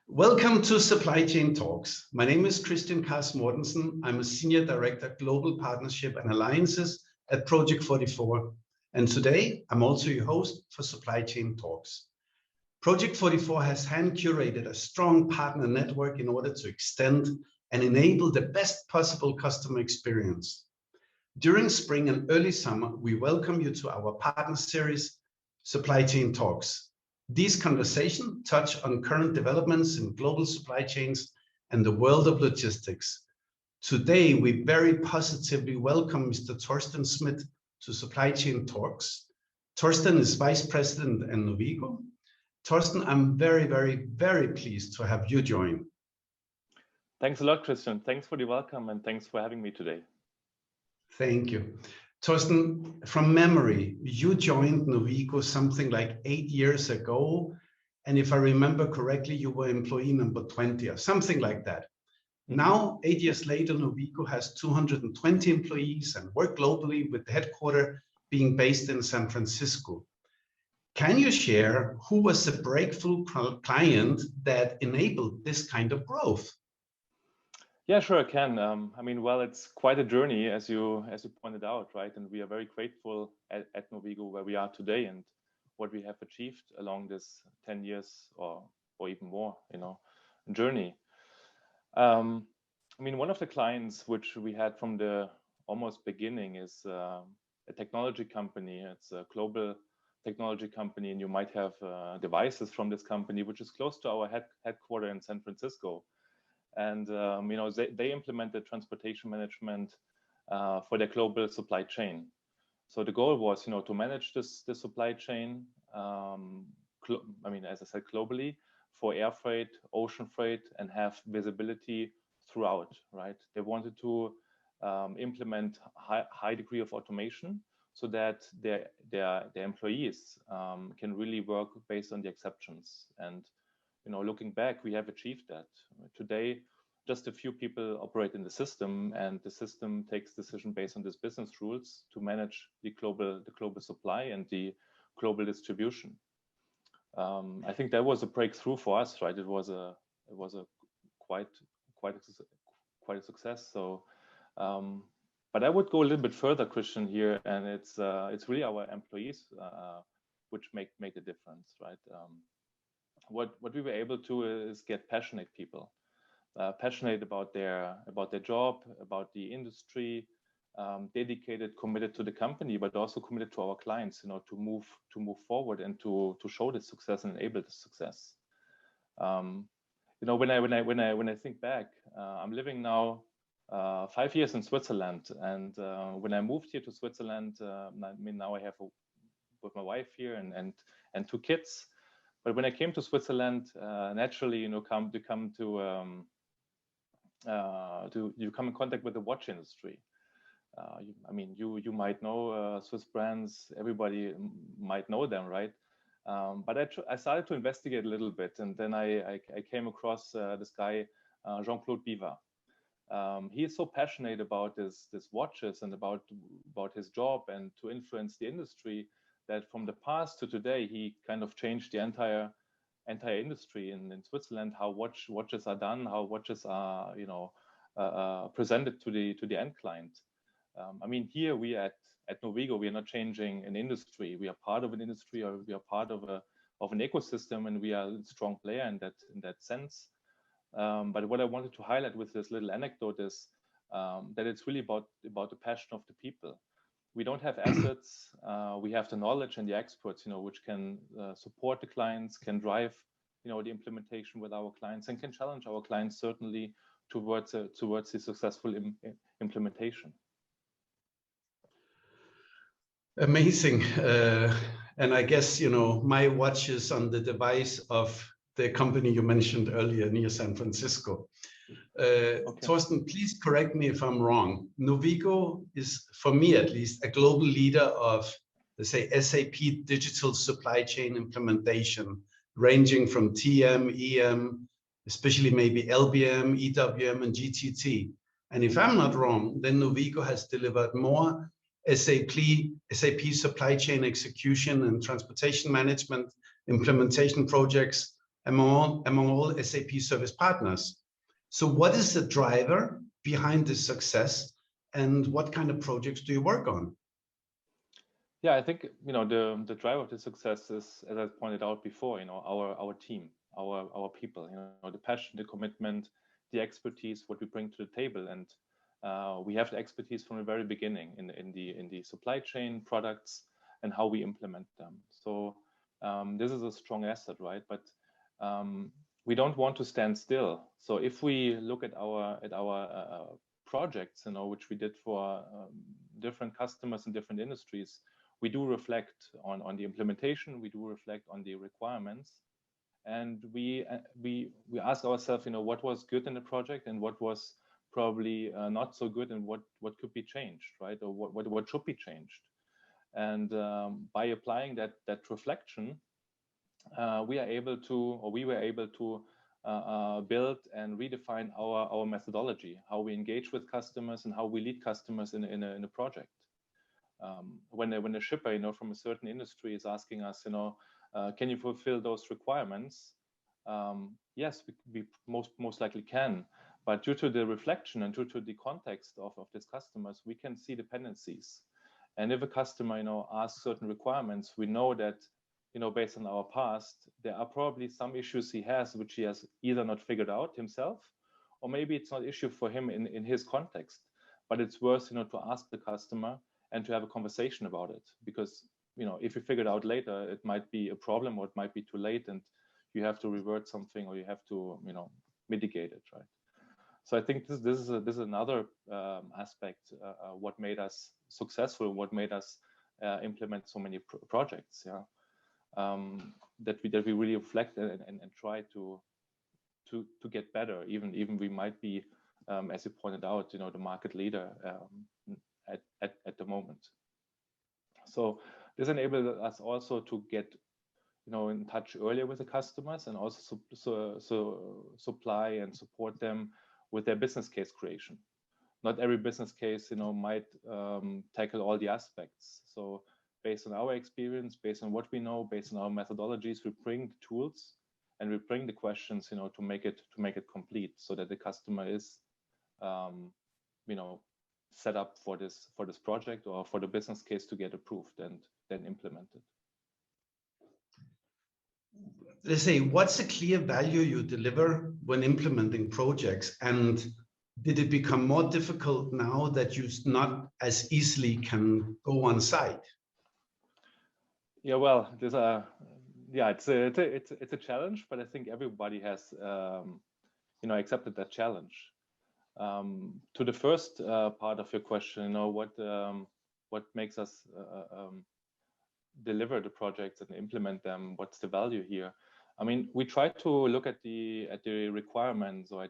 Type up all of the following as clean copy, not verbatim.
Welcome to Supply Chain Talks. My name is Kristian Kaas Mortensen. I'm a Senior Director, Global Partnership and Alliances at project44. And today, I'm also your host for Supply Chain Talks. project44 has hand-curated a strong partner network in order to extend and enable the best possible customer experience. During spring and early summer, we welcome you to our partner series, Supply Chain Talks. These conversations touch on current developments in global supply chains and the world of logistics. Today, we very positively welcome Mr. Thorsten Schmidt to Supply Chain Talks. Thorsten is Vice President at Novigo. Thorsten, I'm very pleased to have you join. Thanks a lot, Kristian. Thanks for the welcome and thanks for having me today. Thank you. Thorsten, from memory, you joined Novigo something like 8 years ago. And if I remember correctly, you were employee number 20 or something like that. Now, 8 years later, Novigo has 220 employees and work globally with the headquarters being based in San Francisco. Can you share who was the breakthrough client that enabled this kind of growth? Yeah, sure, I can. Well, it's quite a journey, as you pointed out, right? And we are very grateful at Novigo where we are today and what we have achieved along this 10 years or even more, journey. One of the clients which we had from the almost beginning is a technology company. It's a global technology company, and you might have devices from this company, which is close to our headquarters in San Francisco. And they implemented transportation management for their global supply chain. So the goal was, to manage this supply chain. As I said, globally for air freight, ocean freight, and have visibility throughout. Right? They wanted to implement high degree of automation so that their employees can really work based on the exceptions. And looking back, we have achieved that. Today, just a few people operate in the system, and the system takes decision based on these business rules to manage the global supply and the global distribution. I think that was a breakthrough for us, right? It was a quite a success. So, but I would go a little bit further, Kristian, here, and it's really our employees which make a difference, right? What we were able to is get passionate people, passionate about their job, about the industry, dedicated, committed to the company, but also committed to our clients, to move forward and to show the success and enable the success. When I think back, I'm living now 5 years in Switzerland, and when I moved here to Switzerland, now I have with my wife here and 2 kids. But when I came to Switzerland, naturally, you come in contact with the watch industry. You might know Swiss brands. Everybody might know them, right? But I started to investigate a little bit, and then I came across this guy, Jean-Claude Biva. He is so passionate about this watches and about his job and to influence the industry, that from the past to today, he kind of changed the entire industry in Switzerland, how watches are done, how watches are, presented to the end client. Here we at Novigo, we are not changing an industry. We are part of an industry, or we are part of an ecosystem, and we are a strong player in that sense. But what I wanted to highlight with this little anecdote is that it's really about the passion of the people. We don't have assets. We have the knowledge and the experts, which can support the clients, can drive, the implementation with our clients, and can challenge our clients certainly towards the successful implementation. Amazing. And I guess, my watch is on the device of the company you mentioned earlier near San Francisco. Okay. Thorsten, please correct me if I'm wrong. Novigo is, for me at least, a global leader of, let's say, SAP digital supply chain implementation, ranging from TM, EM, especially maybe LBM, EWM, and GTT. And if I'm not wrong, then Novigo has delivered more SAP supply chain execution and transportation management implementation projects among all SAP service partners. So what is the driver behind this success, and what kind of projects do you work on? Yeah, I think, you know, the driver of the success is, as I pointed out before, you know, our team, our people, you know, the passion, the commitment, the expertise, what we bring to the table. And we have the expertise from the very beginning in the supply chain products and how we implement them. So this is a strong asset, right? But we don't want to stand still. So if we look at our projects, you know, which we did for different customers in different industries, we do reflect on the implementation, we do reflect on the requirements, and we ask ourselves, you know, what was good in the project and what was probably not so good, and what could be changed, right? Or what should be changed. And by applying that reflection, we were able to build and redefine our methodology, how we engage with customers and how we lead customers in a project. When a shipper, you know, from a certain industry is asking us, you know, can you fulfill those requirements? Yes, we most likely can. But due to the reflection and due to the context of these customers, we can see dependencies. And if a customer, you know, asks certain requirements, we know that, you know, based on our past, there are probably some issues he has which he has either not figured out himself, or maybe it's not an issue for him in his context. But it's worth, you know, to ask the customer and to have a conversation about it, because, you know, if you figure it out later, it might be a problem, or it might be too late, and you have to revert something, or you have to, you know, mitigate it, right? So I think this is another aspect what made us successful, what made us implement so many projects, yeah. That we really reflect and try to get better, even we might be, as you pointed out, you know, the market leader at the moment. So this enabled us also to get, you know, in touch earlier with the customers, and also supply and support them with their business case creation. Not every business case, you know, might tackle all the aspects. So based on our experience, based on what we know, based on our methodologies, we bring the tools and we bring the questions, you know, to make it complete, so that the customer is, you know, set up for this project or for the business case to get approved and then implemented. Let's say, what's the clear value you deliver when implementing projects, and did it become more difficult now that you not as easily can go on site? Yeah, well, there's it's a challenge, but I think everybody has you know, accepted that challenge. To the first part of your question, you know, what makes us deliver the projects and implement them? What's the value here? I mean, we try to look at the requirements, or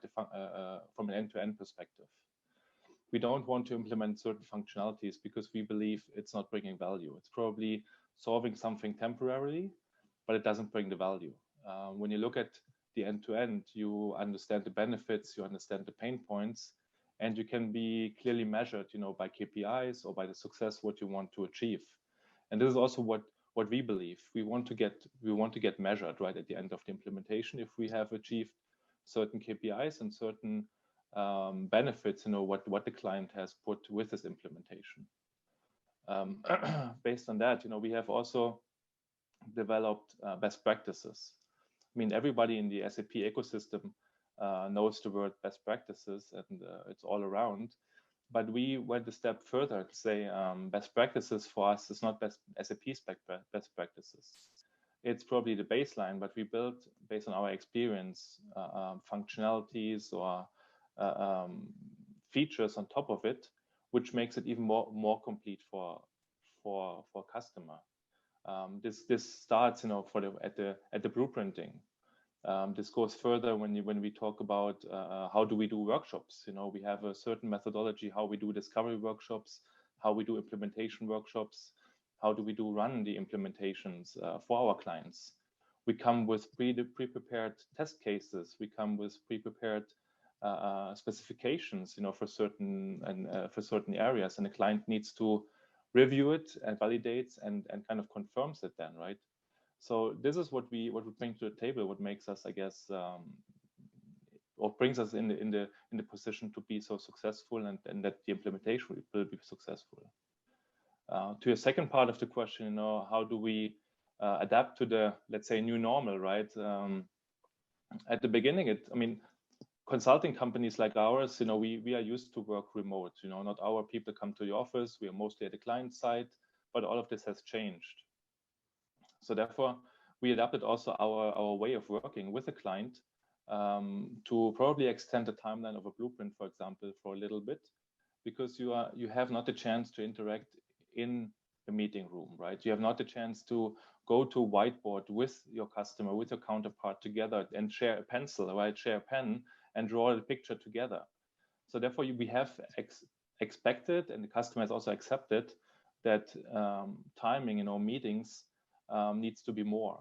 from an end-to-end perspective. We don't want to implement certain functionalities because we believe it's not bringing value. It's probably solving something temporarily, but it doesn't bring the value. When you look at the end-to-end, you understand the benefits, you understand the pain points, and you can be clearly measured, you know, by KPIs or by the success what you want to achieve. And this is also what we believe. We want to get measured right at the end of the implementation if we have achieved certain KPIs and certain benefits, you know, what the client has put with this implementation. Based on that, you know, we have also developed best practices. I mean, everybody in the SAP ecosystem knows the word best practices, and it's all around. But we went a step further to say best practices for us is not SAP's best practices. It's probably the baseline, but we built, based on our experience, functionalities or features on top of it, which makes it even more complete for customer. This starts, you know, at the blueprinting. This goes further when we talk about how do we do workshops. You know, we have a certain methodology how we do discovery workshops, how we do implementation workshops, how do we run the implementations for our clients. We come with pre-prepared test cases. We come with pre-prepared specifications, you know, for certain areas, and the client needs to review it and validates and kind of confirms it then, right? So this is what we bring to the table, what makes us, I guess, or brings us in the position to be so successful, and that the implementation will be successful. To your second part of the question, you know, how do we adapt to the, let's say, new normal, right? At the beginning, I mean, consulting companies like ours, you know, we are used to work remote. You know, not our people come to the office. We are mostly at the client side, but all of this has changed. So therefore, we adapted also our way of working with the client to probably extend the timeline of a blueprint, for example, for a little bit, because you have not the chance to interact in a meeting room, right? You have not the chance to go to a whiteboard with your customer, with your counterpart together and share a pencil, right? Share a pen and draw the picture together. So therefore, we have expected, and the customer has also accepted, that timing in our meetings needs to be more.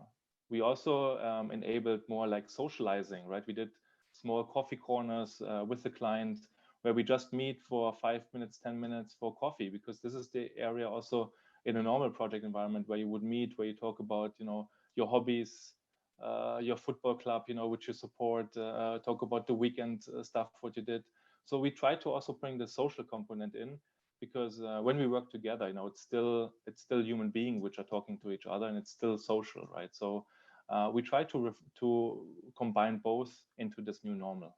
We also enabled more like socializing, right? We did small coffee corners with the client where we just meet for 5 minutes, 10 minutes for coffee, because this is the area also in a normal project environment where you would meet, where you talk about, you know, your hobbies, your football club, you know, which you support, talk about the weekend stuff, what you did. So we try to also bring the social component in, because when we work together, you know, it's still human beings which are talking to each other, and it's still social, right? So we try to combine both into this new normal.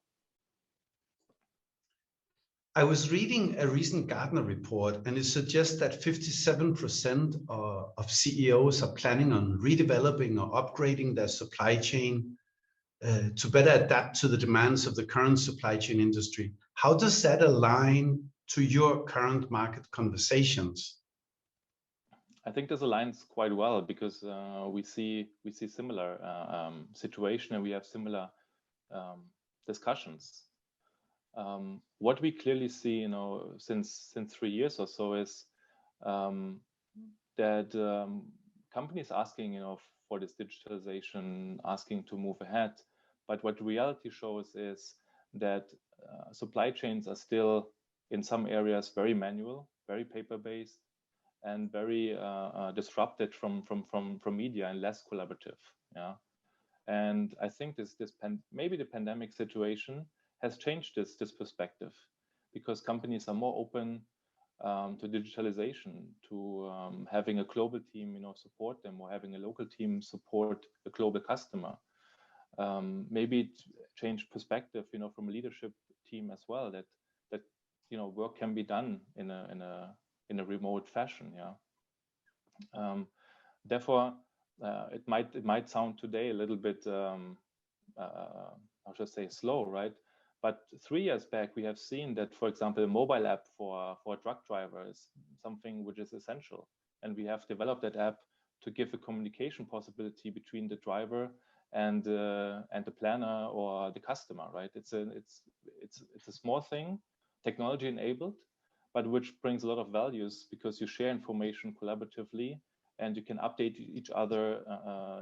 I was reading a recent Gartner report, and it suggests that 57% of CEOs are planning on redeveloping or upgrading their supply chain to better adapt to the demands of the current supply chain industry. How does that align to your current market conversations? I think this aligns quite well, because we see similar situation, and we have similar discussions. What we clearly see, you know, since 3 years or so is that companies asking, you know, for this digitalization, asking to move ahead. But what reality shows is that supply chains are still in some areas very manual, very paper-based, and very disrupted from media and less collaborative. Yeah, and I think maybe the pandemic situation has changed this perspective, because companies are more open to digitalization, to having a global team, you know, support them, or having a local team support a global customer. Maybe it changed perspective, you know, from a leadership team as well, that you know, work can be done in a remote fashion. Yeah. Therefore, it might sound today a little bit how should I say, slow, right? But 3 years back, we have seen that, for example, a mobile app for a truck driver is something which is essential, and we have developed that app to give a communication possibility between the driver and the planner or the customer, right? It's a small thing, technology enabled, but which brings a lot of values, because you share information collaboratively, and you can update each other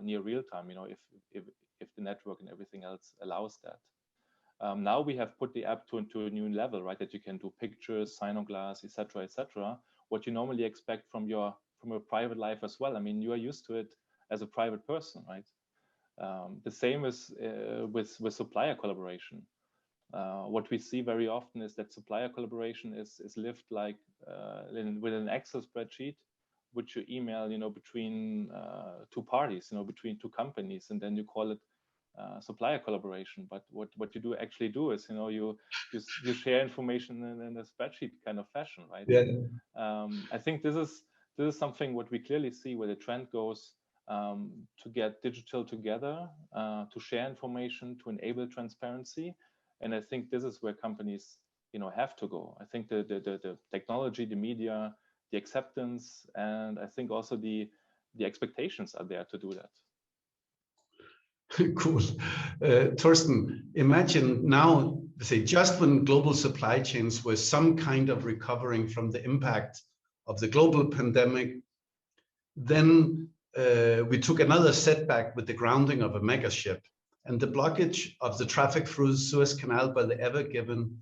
near real time, you know, if the network and everything else allows that. Now we have put the app to a new level, right? That you can do pictures, sign on glass, etc., etc. What you normally expect from your private life as well. I mean, you are used to it as a private person, right? The same is with supplier collaboration. What we see very often is that supplier collaboration is lived like with an Excel spreadsheet, which you email, you know, between two parties, you know, between two companies, and then you call it supplier collaboration. But what you actually do is, you know, you share information in a spreadsheet kind of fashion, right? Yeah. I think this is something what we clearly see, where the trend goes to get digital together, to share information, to enable transparency. And I think this is where companies, you know, have to go. I think the technology, the media, the acceptance, and I think also the expectations are there to do that. Cool. Thorsten, imagine now, say, just when global supply chains were some kind of recovering from the impact of the global pandemic, then we took another setback with the grounding of a mega ship, and the blockage of the traffic through the Suez Canal by the Ever Given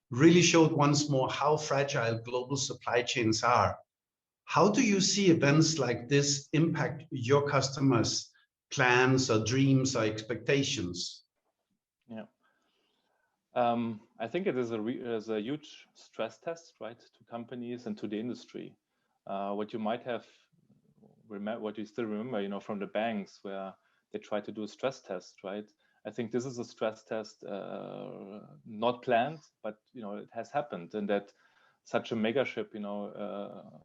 really showed once more how fragile global supply chains are. How do you see events like this impact your customers plans or dreams or expectations? Yeah. I think it is a huge stress test, right, to companies and to the industry. What you might have what you still remember, from the banks where they try to do a stress test, right? I think this is a stress test, not planned, but it has happened, and that such a mega ship,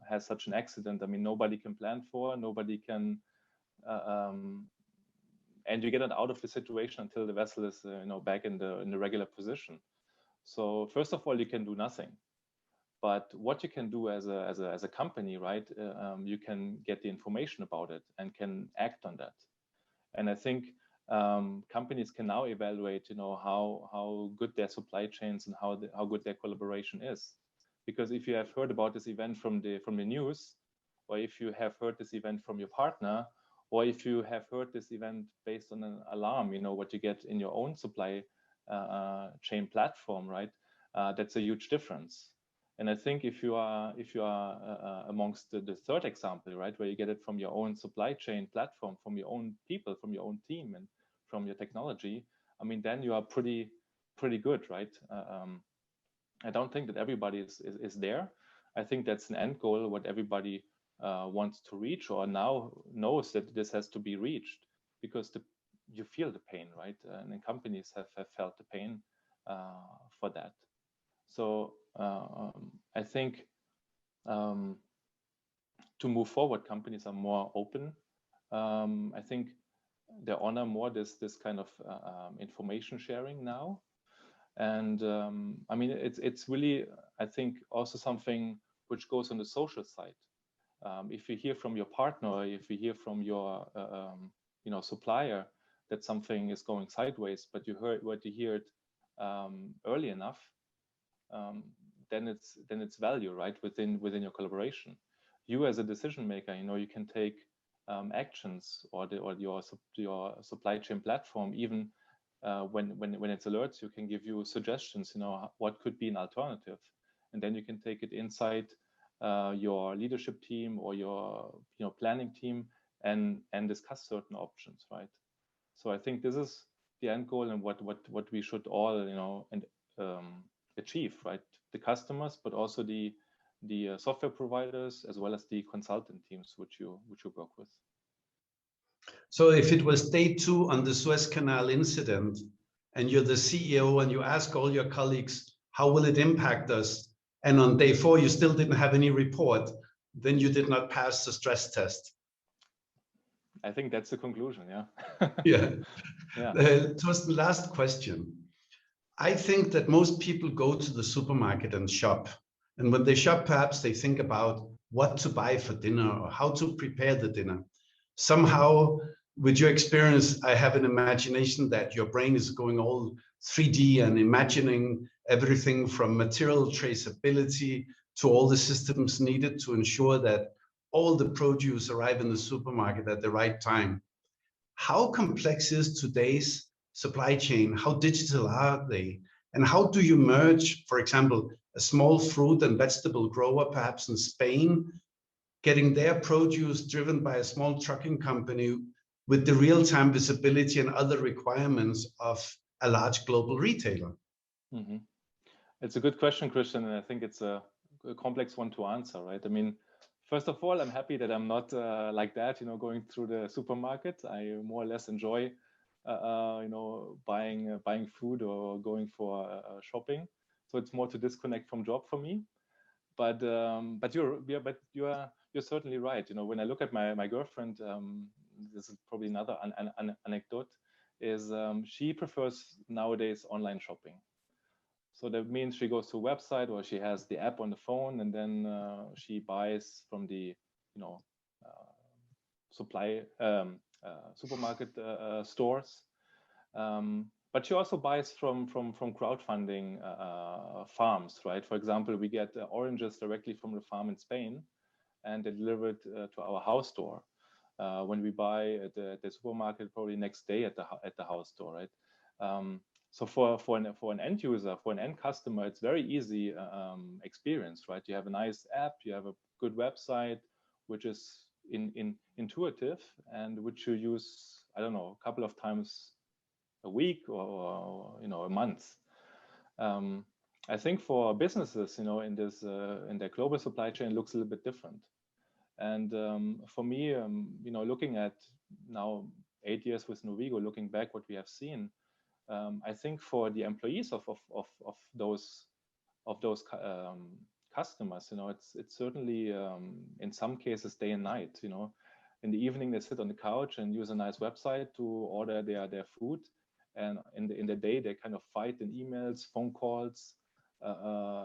has such an accident. I mean, nobody can plan for, nobody can, and you get it out of the situation until the vessel is, back in the regular position. So first of all, you can do nothing. But what you can do as a company, right? You can get the information about it and can act on that. And I think companies can now evaluate, how good their supply chains and how good their collaboration is. Because if you have heard about this event from the news, or if you have heard this event from your partner, or if you have heard this event based on an alarm, what you get in your own supply chain platform, right? That's a huge difference. And I think if you are amongst the third example, right, where you get it from your own supply chain platform, from your own people, from your own team, and from your technology, I mean, then you are pretty good, right? I don't think that everybody is there. I think that's an end goal, what everybody wants to reach, or now knows that this has to be reached, because you feel the pain, right? And companies have felt the pain for that. So I think to move forward, companies are more open. I think they honor more this kind of information sharing now. And I mean, it's really, I think, also something which goes on the social side. If you hear from your partner, or if you hear from your supplier that something is going sideways, but you hear it early enough, then it's value, right, within your collaboration. You as a decision maker, you can take actions, or your supply chain platform, even when it alerts, you can give you suggestions, what could be an alternative, and then you can take it inside your leadership team or your planning team and discuss certain options, right? So I think this is the end goal, and what we should all achieve, right? The customers, but also the software providers, as well as the consultant teams which you work with. So if it was day 2 on the Suez Canal incident, and you're the CEO, and you ask all your colleagues, how will it impact us? And on day 4, you still didn't have any report, then you did not pass the stress test. I think that's the conclusion, yeah. Yeah. Yeah. Thorsten, last question. I think that most people go to the supermarket and shop. And when they shop, perhaps they think about what to buy for dinner or how to prepare the dinner. Somehow, with your experience, I have an imagination that your brain is going all 3D and imagining everything from material traceability to all the systems needed to ensure that all the produce arrive in the supermarket at the right time. How complex is today's supply chain? How digital are they? And how do you merge, for example, a small fruit and vegetable grower, perhaps in Spain, getting their produce driven by a small trucking company with the real-time visibility and other requirements of a large global retailer? Mm-hmm. It's a good question, Kristian, and I think it's a complex one to answer, right? I mean, first of all, I'm happy that I'm not like that, going through the supermarket. I more or less enjoy, buying food or going for shopping. So it's more to disconnect from job for me. But you're certainly right. When I look at my girlfriend, this is probably another anecdote, is she prefers nowadays online shopping. So that means she goes to a website, or she has the app on the phone, and then she buys from the supermarket stores. But she also buys from crowdfunding farms, right? For example, we get oranges directly from the farm in Spain, and they deliver it to our house door. When we buy at the supermarket, probably next day at the house door, right? So for an end user, for an end customer, it's very easy experience, right? You have a nice app, you have a good website, which is intuitive and which you use, I don't know, a couple of times a week or a month. I think for businesses, in this in their global supply chain looks a little bit different. And for me, looking at now 8 years with Novigo, looking back what we have seen, I think for the employees of those customers, it's certainly in some cases day and night. In the evening they sit on the couch and use a nice website to order their food, and in the day they kind of fight in emails, phone calls,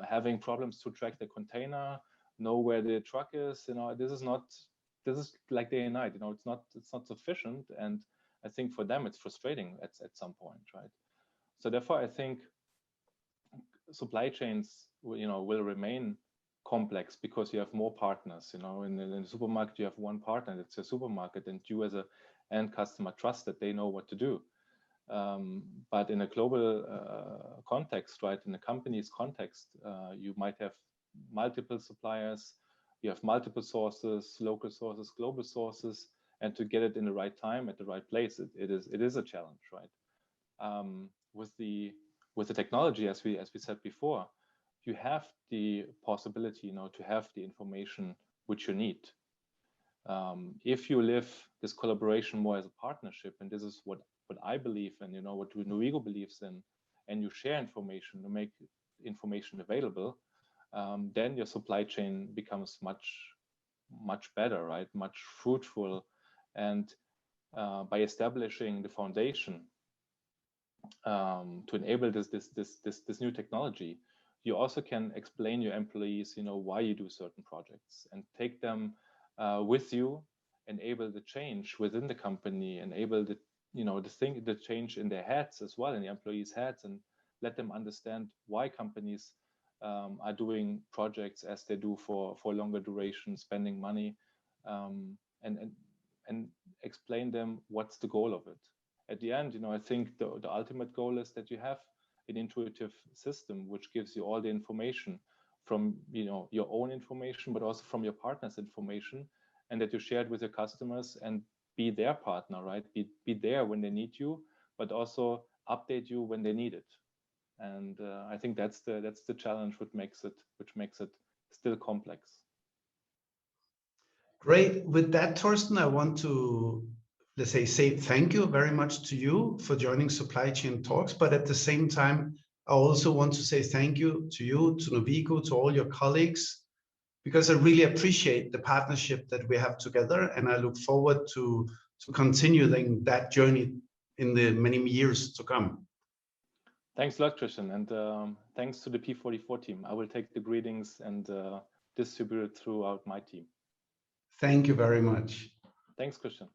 having problems to track the container, know where the truck is. This is like day and night. It's not sufficient, and I think for them it's frustrating at some point, right? So therefore I think supply chains will remain complex because you have more partners. In the supermarket you have one partner, it's a supermarket, and you as a end customer trust that they know what to do. But in a global context, right, in a company's context, you might have multiple suppliers, you have multiple sources, local sources, global sources, and to get it in the right time at the right place, it is a challenge, right? With the technology, as we said before, you have the possibility, to have the information which you need. If you live this collaboration more as a partnership, and this is what I believe and what Novigo believes in, and you share information to make information available, then your supply chain becomes much better, right? Much fruitful, and by establishing the foundation to enable this new technology, you also can explain your employees, why you do certain projects, and take them with you, enable the change within the company, enable the change in their heads as well, in the employees' heads, and let them understand why companies are doing projects as they do for longer duration, spending money, and explain them what's the goal of it. At the end, I think the ultimate goal is that you have an intuitive system which gives you all the information from your own information, but also from your partner's information, and that you share it with your customers and be their partner, right? Be there when they need you, but also update you when they need it. And I think that's the challenge which makes it still complex. Great. With that, Thorsten, I want to, let's say thank you very much to you for joining Supply Chain Talks. But at the same time, I also want to say thank you, to Novigo, to all your colleagues, because I really appreciate the partnership that we have together, and I look forward to continuing that journey in the many years to come. Thanks a lot, Kristian, and thanks to the P44 team. I will take the greetings and distribute it throughout my team. Thank you very much. Thanks, Kristian.